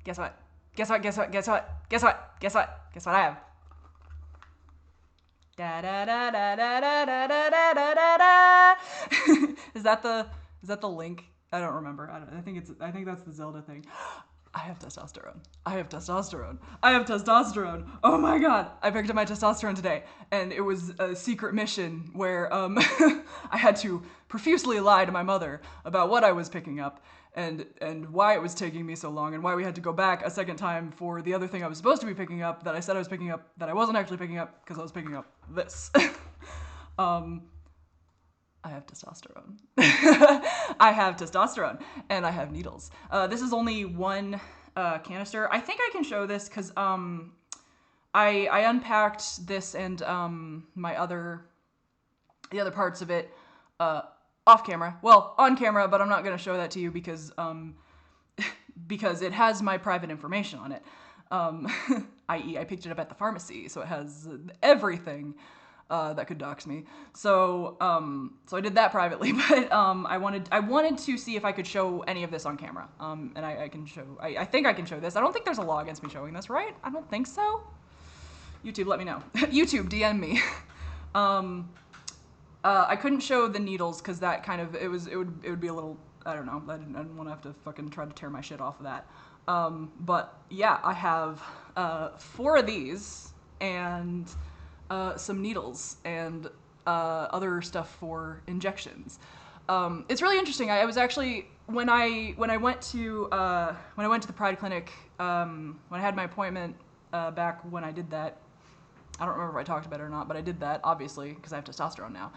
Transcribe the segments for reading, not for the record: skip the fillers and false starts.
Guess what? Guess what? Guess what? Guess what? Guess what? Guess what? Guess what I have? Da da da da da da da da da da da. Is that the link? I don't remember. I think that's the Zelda thing. I have testosterone. I have testosterone. I have testosterone. Oh my god. I picked up my testosterone today. And it was a secret mission where I had to profusely lie to my mother about what I was picking up and why it was taking me so long and why we had to go back a second time for the other thing I was supposed to be picking up that I said I was picking up that I wasn't actually picking up because I was picking up this. I have testosterone. I have testosterone, and I have needles. This is only one canister. I think I can show this because I unpacked this and the other parts of it off camera. Well, on camera, but I'm not going to show that to you because because it has my private information on it. I.e., I picked it up at the pharmacy, so it has everything that could dox me. So I did that privately, but I wanted to see if I could show any of this on camera. And I can show. I think I can show this. I don't think there's a law against me showing this, right? I don't think so. YouTube, let me know. YouTube, DM me. I couldn't show the needles because that kind of it would be a little, I don't know. I didn't want to have to fucking try to tear my shit off of that. But yeah, I have 4 of these and some needles and other stuff for injections. It's really interesting. I was actually when I went to the Pride Clinic when I had my appointment back when I did that. I don't remember if I talked about it or not, but I did that obviously because I have testosterone now.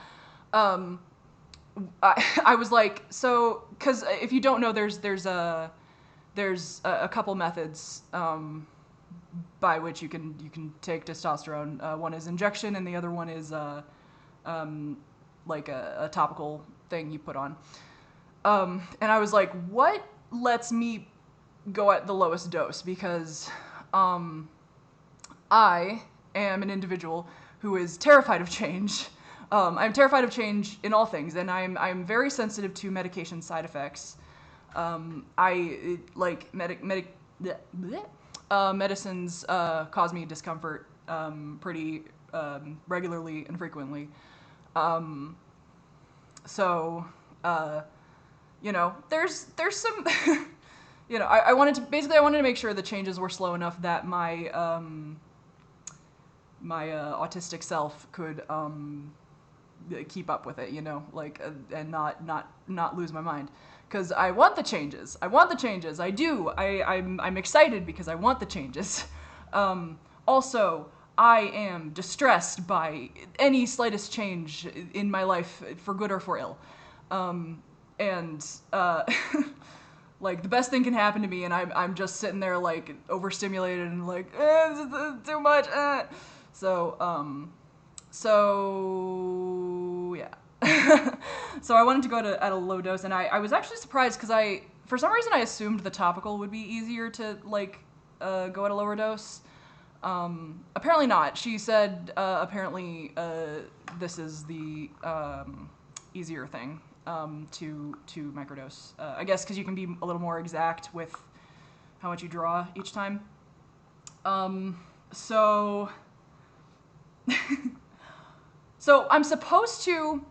I was like, so because if you don't know, there's a couple methods by which you can take testosterone. One is injection, and the other one is like a topical thing you put on. And I was like, what lets me go at the lowest dose? Because I am an individual who is terrified of change. I'm terrified of change in all things, and I'm very sensitive to medication side effects. Medicines cause me discomfort pretty regularly and frequently. So you know, there's some, you know, I wanted to make sure the changes were slow enough that my my autistic self could keep up with it, you know, like and not lose my mind. Because I want the changes. I do. I'm excited because I want the changes. Also, I am distressed by any slightest change in my life, for good or for ill. Like the best thing can happen to me, and I'm just sitting there like overstimulated and like this is too much. So yeah. So I wanted to go at a low dose, and I was actually surprised because for some reason I assumed the topical would be easier to like go at a lower dose. Apparently not. She said apparently this is the easier thing to microdose. I guess because you can be a little more exact with how much you draw each time. So I'm supposed to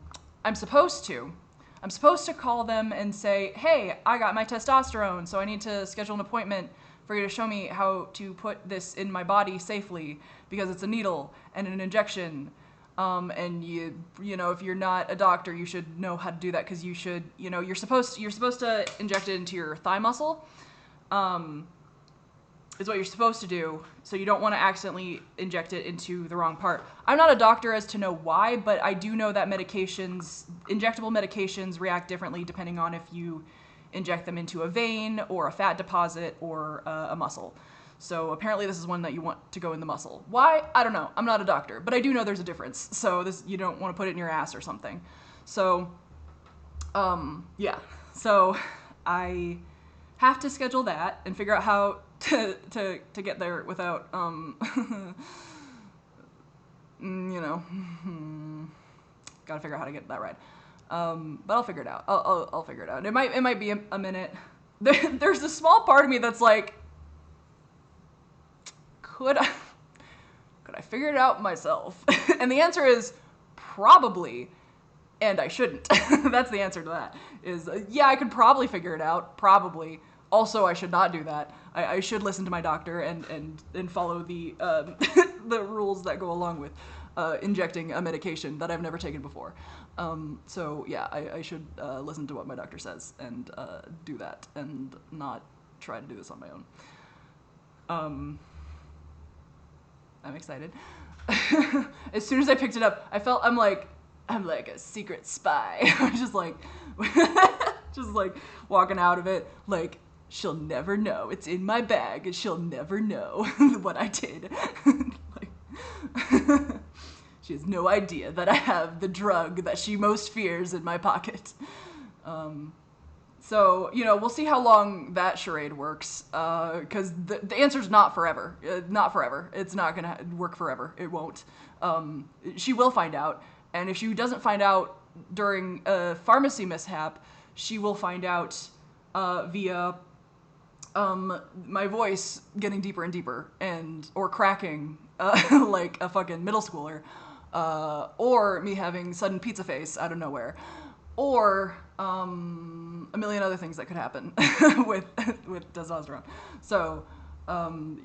call them and say, hey, I got my testosterone, so I need to schedule an appointment for you to show me how to put this in my body safely because it's a needle and an injection. And you know, if you're not a doctor, you should know how to do that because you should, you know, you're supposed to inject it into your thigh muscle. Is what you're supposed to do, so you don't want to accidentally inject it into the wrong part. I'm not a doctor as to know why, but I do know that injectable medications react differently depending on if you inject them into a vein or a fat deposit or a muscle. So apparently this is one that you want to go in the muscle. Why? I don't know. I'm not a doctor, but I do know there's a difference. So you don't want to put it in your ass or something. So, yeah. So I have to schedule that and figure out how to get there without you know, gotta figure out how to get that right. But I'll figure it out. I'll figure it out. It might be a minute. There's a small part of me that's like, could I figure it out myself? And the answer is probably, and I shouldn't. That's the answer to that. Is yeah, I could probably figure it out, probably. Also, I should not do that. I should listen to my doctor and follow the the rules that go along with injecting a medication that I've never taken before. So yeah, I should listen to what my doctor says and do that and not try to do this on my own. I'm excited. As soon as I picked it up, I felt I'm like a secret spy. I'm just like walking out of it like, she'll never know. It's in my bag and she'll never know what I did. Like, she has no idea that I have the drug that she most fears in my pocket. So, you know, we'll see how long that charade works, because the answer's not forever. Not forever. It's not going to work forever. It won't. She will find out, and if she doesn't find out during a pharmacy mishap, she will find out via my voice getting deeper and deeper, or cracking like a fucking middle schooler, or me having sudden pizza face out of nowhere, or a million other things that could happen with testosterone. So,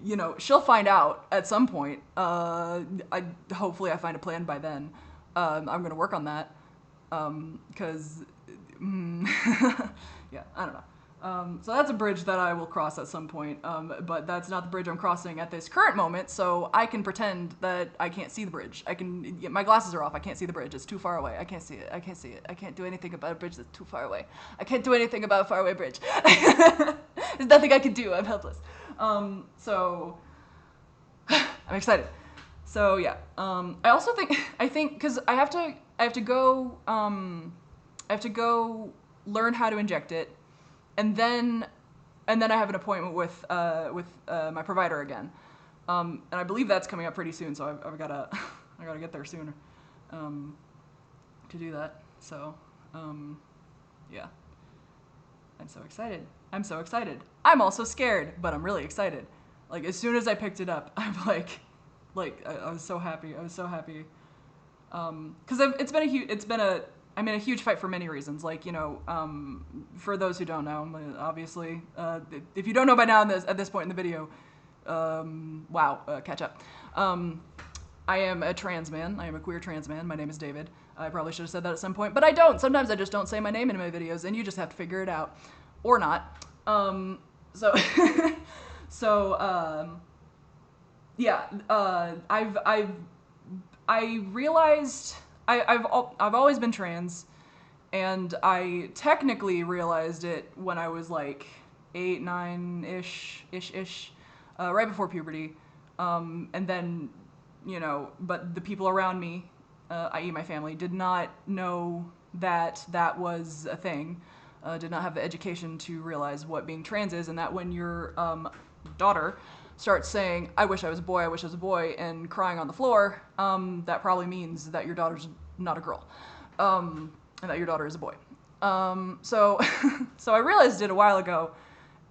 you know, she'll find out at some point. Hopefully I find a plan by then. I'm going to work on that. Cause, yeah, I don't know. So that's a bridge that I will cross at some point. But that's not the bridge I'm crossing at this current moment. So I can pretend that I can't see the bridge. My glasses are off. I can't see the bridge. It's too far away. I can't see it. I can't see it. I can't do anything about a bridge that's too far away. I can't do anything about a faraway bridge. There's nothing I can do. I'm helpless. So I'm excited. So yeah. I also think cause I have to go learn how to inject it. And then I have an appointment with my provider again, and I believe that's coming up pretty soon. So I've gotta get there sooner to do that. So yeah, I'm so excited. I'm also scared, but I'm really excited. Like as soon as I picked it up, I'm like I was so happy. Because I'm in a huge fight for many reasons. Like, you know, for those who don't know, obviously, if you don't know by now at this point in the video, wow, catch up. I am a trans man. I am a queer trans man. My name is David. I probably should have said that at some point, but I don't. Sometimes I just don't say my name in my videos, and you just have to figure it out. Or not. Yeah, I realized I've always been trans, and I technically realized it when I was like 8, 9-ish, right before puberty, and then, you know, but the people around me, i.e. my family, did not know that that was a thing, did not have the education to realize what being trans is, and that when your daughter starts saying, I wish I was a boy, and crying on the floor, that probably means that your daughter's not a girl, and that your daughter is a boy. So I realized it a while ago,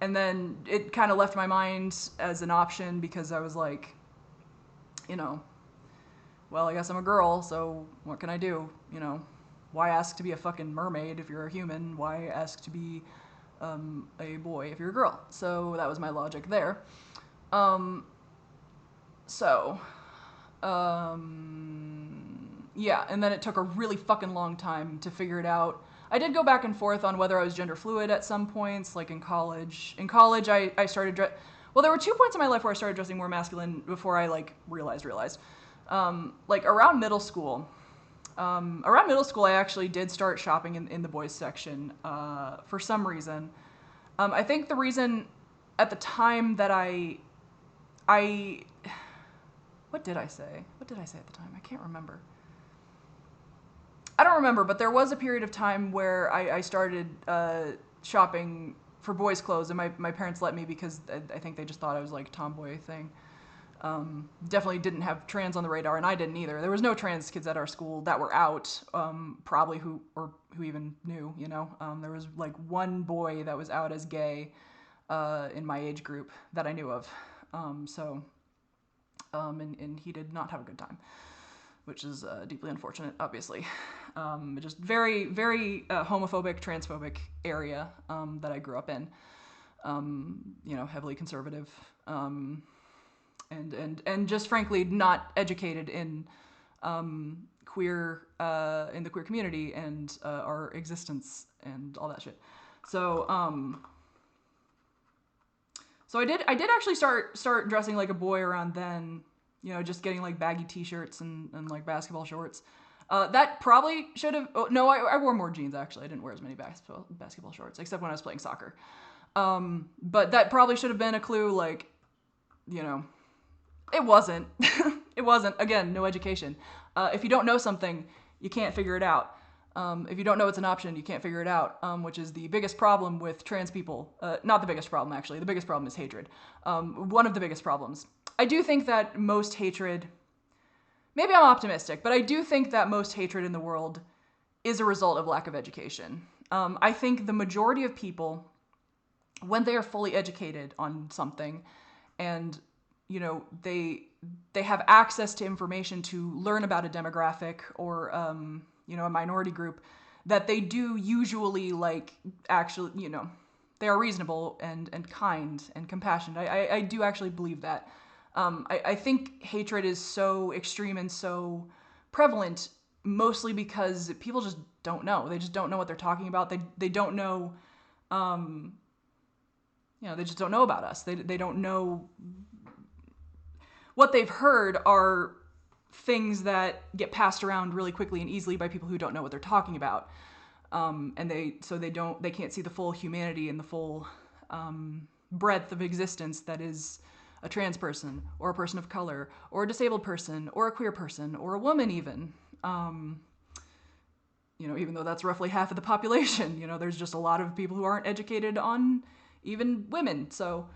and then it kind of left my mind as an option because I was like, you know, well, I guess I'm a girl, so what can I do? You know, why ask to be a fucking mermaid if you're a human? Why ask to be a boy if you're a girl? So that was my logic there. Yeah, and then it took a really fucking long time to figure it out. I did go back and forth on whether I was gender fluid at some points, like in college. In college, I started well, there were 2 points in my life where I started dressing more masculine before I, like, realized. Like, around middle school, I actually did start shopping in the boys section, for some reason. I think the reason at the time that what did I say? What did I say at the time? I can't remember. I don't remember, but there was a period of time where I started shopping for boys' clothes, and my parents let me because I think they just thought I was like a tomboy thing. Definitely didn't have trans on the radar, and I didn't either. There was no trans kids at our school that were out, probably who even knew, you know. There was like one boy that was out as gay in my age group that I knew of. So and he did not have a good time, which is deeply unfortunate, obviously. Just very, very homophobic, transphobic area that I grew up in. Heavily conservative, and just frankly not educated in queer in the queer community and our existence and all that shit. So I did actually start dressing like a boy around then. Just getting like baggy t-shirts and like basketball shorts. That probably should have. Oh, no, I wore more jeans actually. I didn't wear as many basketball shorts except when I was playing soccer. But that probably should have been a clue. Like, it wasn't. It wasn't. Again, no education. If you don't know something, you can't figure it out. If you don't know it's an option, you can't figure it out, which is the biggest problem with trans people. Not the biggest problem, actually. The biggest problem is hatred. One of the biggest problems. I do think that most hatred, maybe I'm optimistic, but I do think that most hatred in the world is a result of lack of education. I think the majority of people, when they are fully educated on something and, they have access to information to learn about a demographic or, a minority group, that they do usually actually, they are reasonable and kind and compassionate. I do actually believe that. I think hatred is so extreme and so prevalent mostly because people just don't know. They just don't know what they're talking about. They don't know, they just don't know about us. They don't know. What they've heard are things that get passed around really quickly and easily by people who don't know what they're talking about. And they can't see the full humanity and the full breadth of existence that is a trans person or a person of color or a disabled person or a queer person or a woman even. Even though that's roughly half of the population, there's just a lot of people who aren't educated on even women. So,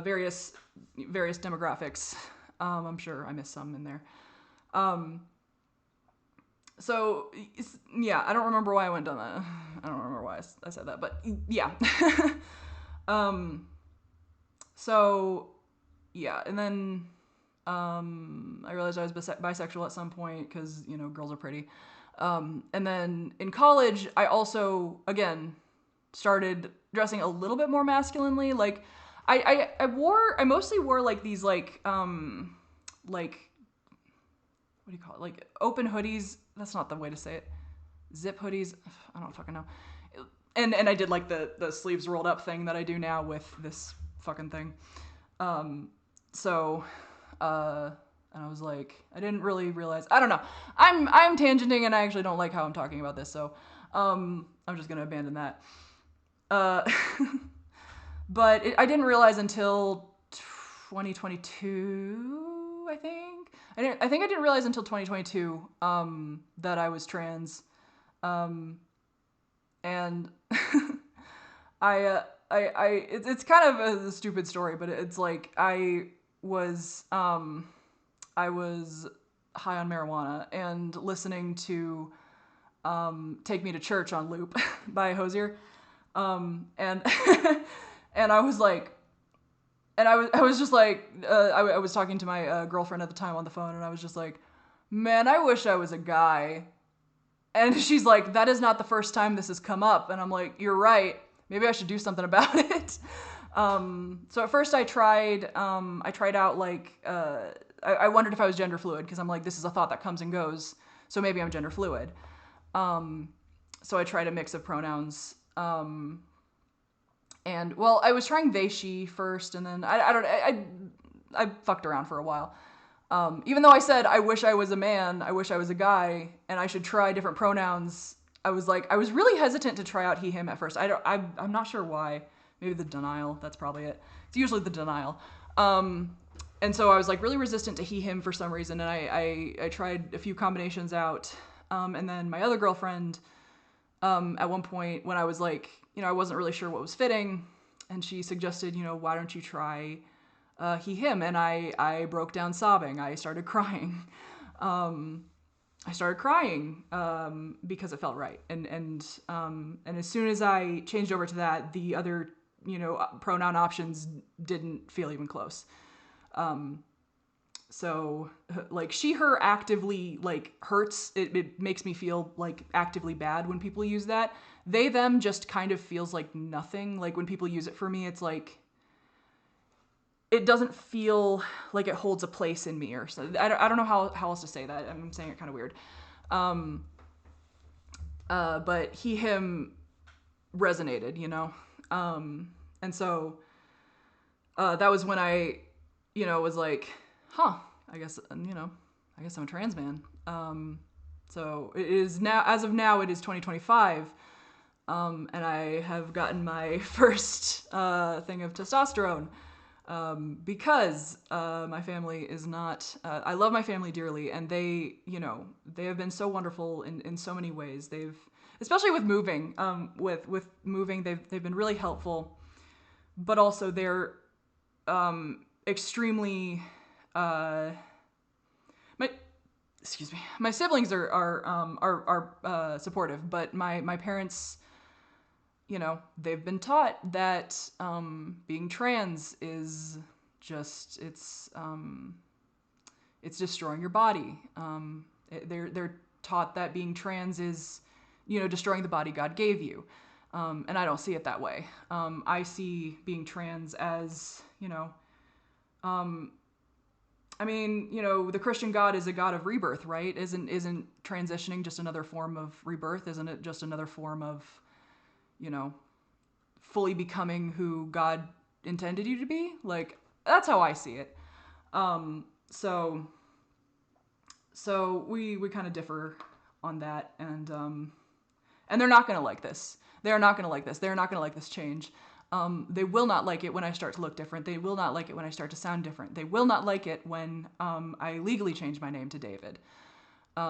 various demographics. I'm sure I missed some in there. So yeah, I don't remember why I went on that. I don't remember why I said that, but yeah. So yeah, and then I realized I was bisexual at some point because girls are pretty. And then in college, I also again started dressing a little bit more masculinely. Like I mostly wore like these like what do you call it? Like open hoodies. That's not the way to say it. Zip hoodies. I don't fucking know. And I did like the sleeves rolled up thing that I do now with this fucking thing. And I was like, I didn't really realize. I don't know. I'm tangenting and I actually don't like how I'm talking about this. So I'm just gonna abandon that. But I didn't realize until 2022, I think. I think I didn't realize until 2022 that I was trans. And it's kind of a stupid story, but it's like I was high on marijuana and listening to Take Me to Church on loop by Hozier. And and I was like, and I was just like, I was talking to my girlfriend at the time on the phone, and I was just like, man, I wish I was a guy. And she's like, that is not the first time this has come up. And I'm like, you're right. Maybe I should do something about it. So at first I tried out like, I wondered if I was gender fluid, because I'm like, this is a thought that comes and goes. So maybe I'm gender fluid. So I tried a mix of pronouns. And well, I was trying they, she first, and then I fucked around for a while. Even though I said, I wish I was a man, I wish I was a guy, and I should try different pronouns, I was really hesitant to try out he, him at first. I'm not sure why. Maybe the denial, that's probably it. It's usually the denial. And so I was like really resistant to he, him for some reason, and I tried a few combinations out. And then my other girlfriend, at one point when I was like, I wasn't really sure what was fitting, and she suggested, why don't you try he, him? And I broke down sobbing. I started crying. Because it felt right. And as soon as I changed over to that, the other, pronoun options didn't feel even close. So, like, she, her actively, like, hurts. It makes me feel, like, actively bad when people use that. They, them just kind of feels like nothing. Like, when people use it for me, it's like, it doesn't feel like it holds a place in me or something. I don't know how else to say that. I'm saying it kind of weird. But he, him resonated, you know? And so, that was when I, was like, I guess I'm a trans man. So it is now, as of now, it is 2025. And I have gotten my first, thing of testosterone. Because, my family is not, I love my family dearly, and they have been so wonderful in so many ways. Especially with moving, with moving, they've been really helpful, but also they're, extremely, my siblings are supportive, but my parents, they've been taught that being trans is just it's destroying your body. They're taught that being trans is, destroying the body God gave you, and I don't see it that way. I see being trans as, the Christian God is a God of rebirth, right? Isn't transitioning just another form of rebirth? Isn't it just another form of, fully becoming who God intended you to be? Like, that's how I see it. So we kind of differ on that, and they're not going to like this. They're not going to like this. They're not going to like this change. They will not like it when I start to look different. They will not like it when I start to sound different. They will not like it when I legally change my name to David. They're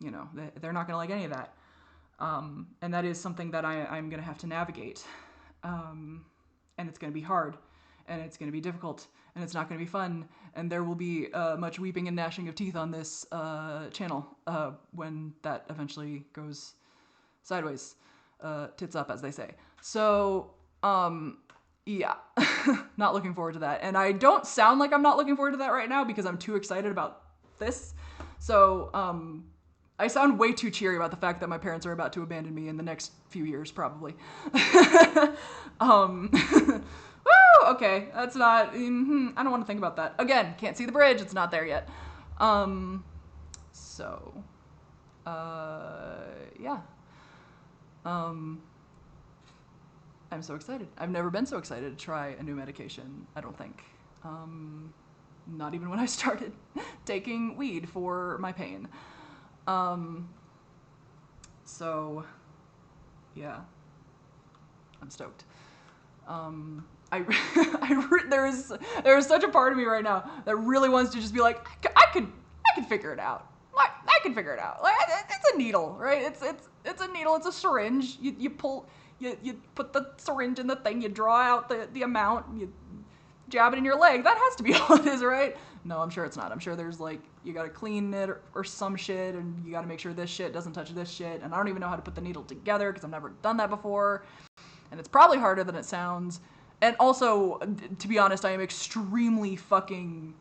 not going to like any of that. And that is something that I'm going to have to navigate. And it's going to be hard, and it's going to be difficult, and it's not going to be fun. And there will be much weeping and gnashing of teeth on this channel when that eventually goes sideways. Tits up, as they say. So, yeah, not looking forward to that. And I don't sound like I'm not looking forward to that right now because I'm too excited about this. So, I sound way too cheery about the fact that my parents are about to abandon me in the next few years, probably. Woo! Okay, that's not, I don't want to think about that. Again, can't see the bridge, it's not there yet. Yeah. I'm so excited. I've never been so excited to try a new medication, I don't think. Not even when I started taking weed for my pain. So, yeah, I'm stoked. There's such a part of me right now that really wants to just be like, I could figure it out. Like, I can figure it out. Like, it's a needle, right? It's a needle. It's a syringe. You put the syringe in the thing. You draw out the amount. And you jab it in your leg. That has to be all it is, right? No, I'm sure it's not. I'm sure there's like, you gotta clean it or some shit, and you gotta make sure this shit doesn't touch this shit. And I don't even know how to put the needle together because I've never done that before. And it's probably harder than it sounds. And also, to be honest, I am extremely fucking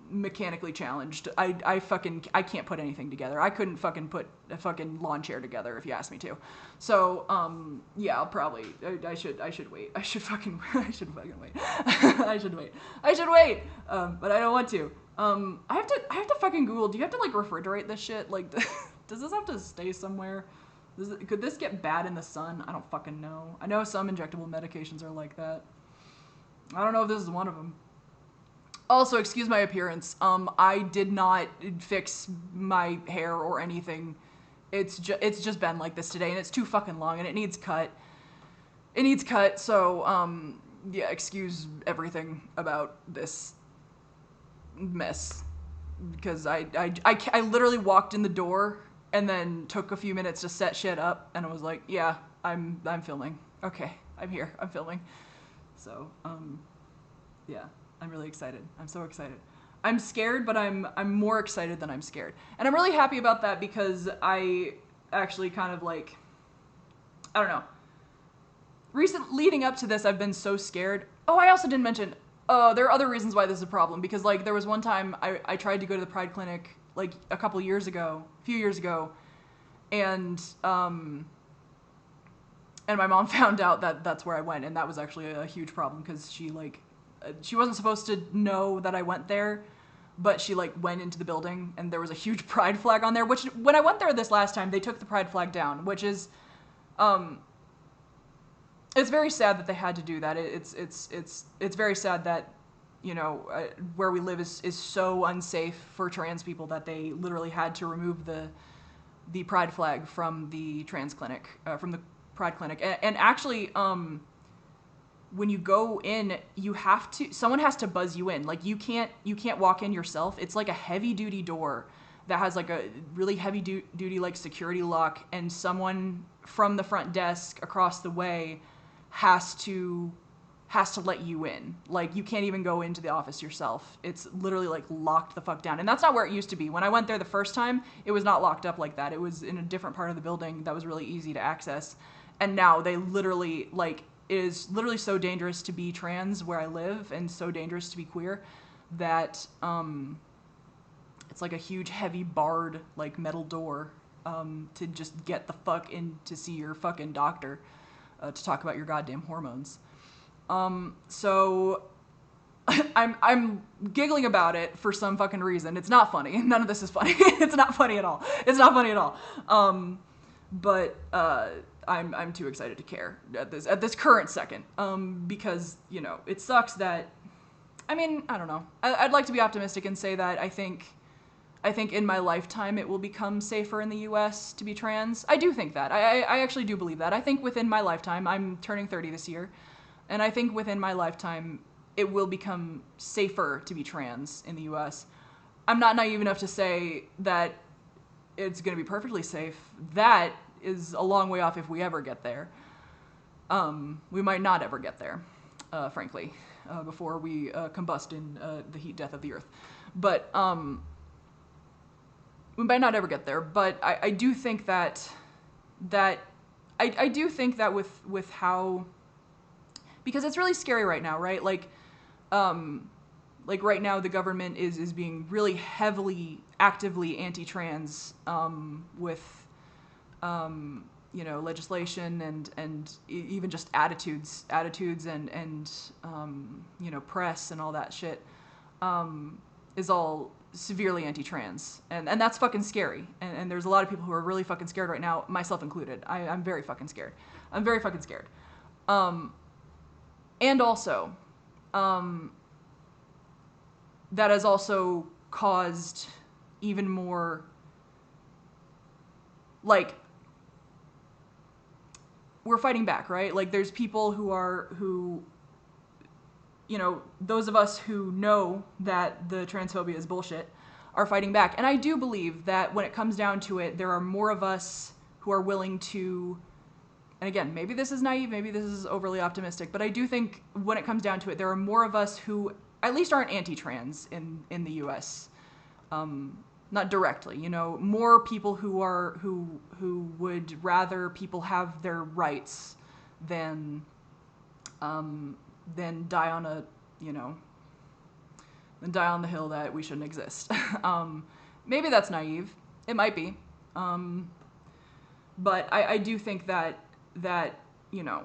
mechanically challenged. I can't put anything together. I couldn't fucking put a fucking lawn chair together if you asked me to. So, yeah, I'll probably, I should wait. I should fucking wait. I should wait. But I don't want to. I have to fucking Google, do you have to like refrigerate this shit? Like, does this have to stay somewhere? Could this get bad in the sun? I don't fucking know. I know some injectable medications are like that. I don't know if this is one of them. Also, excuse my appearance. I did not fix my hair or anything. It's just been like this today, and it's too fucking long, and it needs cut. So, yeah, excuse everything about this mess. Because I literally walked in the door and then took a few minutes to set shit up, and I was like, yeah, I'm filming. Okay, I'm here. I'm filming. So, yeah. I'm really excited. I'm so excited. I'm scared, but I'm more excited than I'm scared. And I'm really happy about that because I actually kind of like, I don't know. Leading up to this, I've been so scared. Oh, I also didn't mention, There are other reasons why this is a problem, because like there was one time I tried to go to the Pride clinic like a few years ago, and my mom found out that that's where I went, and that was actually a huge problem because she wasn't supposed to know that I went there, but she like went into the building and there was a huge pride flag on there, which when I went there this last time, they took the pride flag down, which is it's very sad that they had to do that. It's very sad that, you know, where we live is so unsafe for trans people that they literally had to remove the pride flag from the trans clinic, from the pride clinic. And actually, when you go in, someone has to buzz you in. Like you can't walk in yourself. It's like a heavy duty door that has like a really heavy duty like security lock, and someone from the front desk across the way has to let you in. Like you can't even go into the office yourself. It's literally like locked the fuck down. And that's not where it used to be. When I went there the first time, it was not locked up like that. It was in a different part of the building that was really easy to access. And now they literally like, it is literally so dangerous to be trans where I live and so dangerous to be queer that it's like a huge heavy barred like metal door to just get the fuck in to see your fucking doctor to talk about your goddamn hormones. So I'm giggling about it for some fucking reason. It's not funny. None of this is funny. It's not funny at all. It's not funny at all. But I'm too excited to care at this current second. Because, you know, it sucks that, I mean, I don't know. I'd like to be optimistic and say that I think in my lifetime it will become safer in the US to be trans. I do think that. I actually do believe that. I think within my lifetime, I'm turning 30 this year, and I think within my lifetime it will become safer to be trans in the US. I'm not naive enough to say that it's going to be perfectly safe. That is a long way off if we ever get there. We might not ever get there, frankly, before we combust in the heat death of the earth. But we might not ever get there. But I do think that I do think that with how, because it's really scary right now, right? Like right now the government is being really heavily, actively anti-trans with you know, legislation and even just attitudes and you know, press and all that shit is all severely anti-trans, and that's fucking scary. And there's a lot of people who are really fucking scared right now, myself included. I'm very fucking scared. I'm very fucking scared. And also, that has also caused even more, like, we're fighting back, right? Like, there's people who, you know, those of us who know that the transphobia is bullshit are fighting back. And I do believe that when it comes down to it, there are more of us who are willing to, and again, maybe this is naive, maybe this is overly optimistic, but I do think when it comes down to it, there are more of us who at least aren't anti-trans in the US. Not directly, you know, more people who would rather people have their rights than die on a, you know, than die on the hill that we shouldn't exist. Maybe that's naive. It might be. But I do think that, you know,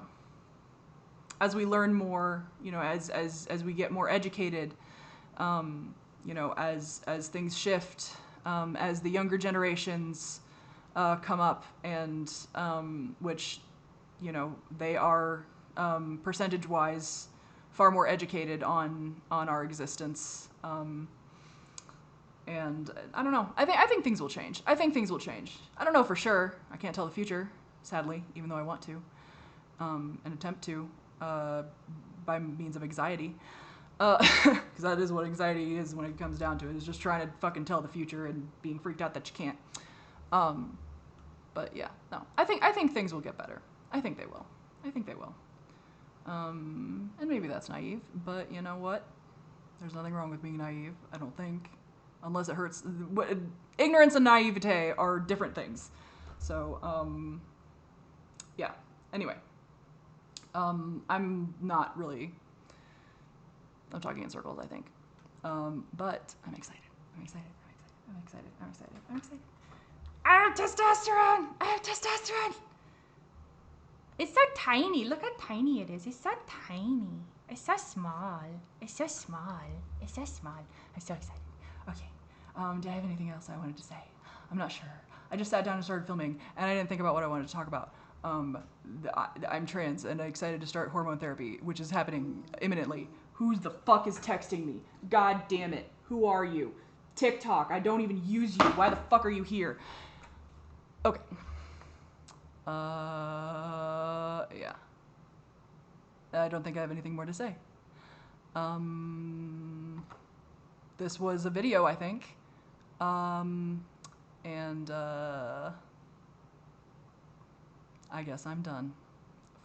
as we learn more, you know, as we get more educated, you know, as things shift, as the younger generations come up, and which, you know, they are percentage-wise far more educated on our existence, and I don't know. I think things will change. I think things will change. I don't know for sure. I can't tell the future, sadly, even though I want to, and attempt to, by means of anxiety. Because that is what anxiety is when it comes down to it, is just trying to fucking tell the future and being freaked out that you can't. But yeah, no. I think things will get better. I think they will. I think they will. And maybe that's naive, but you know what? There's nothing wrong with being naive, I don't think. Unless it hurts. Ignorance and naivete are different things. So, yeah. Anyway. I'm not really I'm talking in circles, I think. But I'm excited. I'm excited. I'm excited. I'm excited. I'm excited. I'm excited. I have testosterone! I have testosterone! It's so tiny. Look how tiny it is. It's so tiny. It's so small. It's so small. It's so small. I'm so excited. Okay. Do I have anything else I wanted to say? I'm not sure. I just sat down and started filming, and I didn't think about what I wanted to talk about. I'm trans, and I'm excited to start hormone therapy, which is happening imminently. Who the fuck is texting me? God damn it. Who are you? TikTok. I don't even use you. Why the fuck are you here? Okay. Yeah. I don't think I have anything more to say. This was a video, I think. I guess I'm done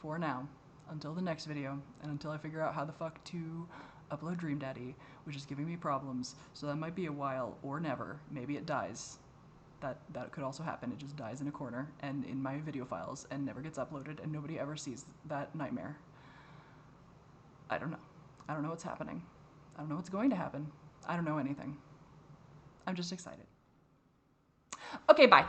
for now. Until the next video, and until I figure out how the fuck to upload Dream Daddy, which is giving me problems. So that might be a while or never. Maybe it dies. That could also happen. It just dies in a corner and in my video files and never gets uploaded, and nobody ever sees that nightmare. I don't know. I don't know what's happening. I don't know what's going to happen. I don't know anything. I'm just excited. Okay, bye.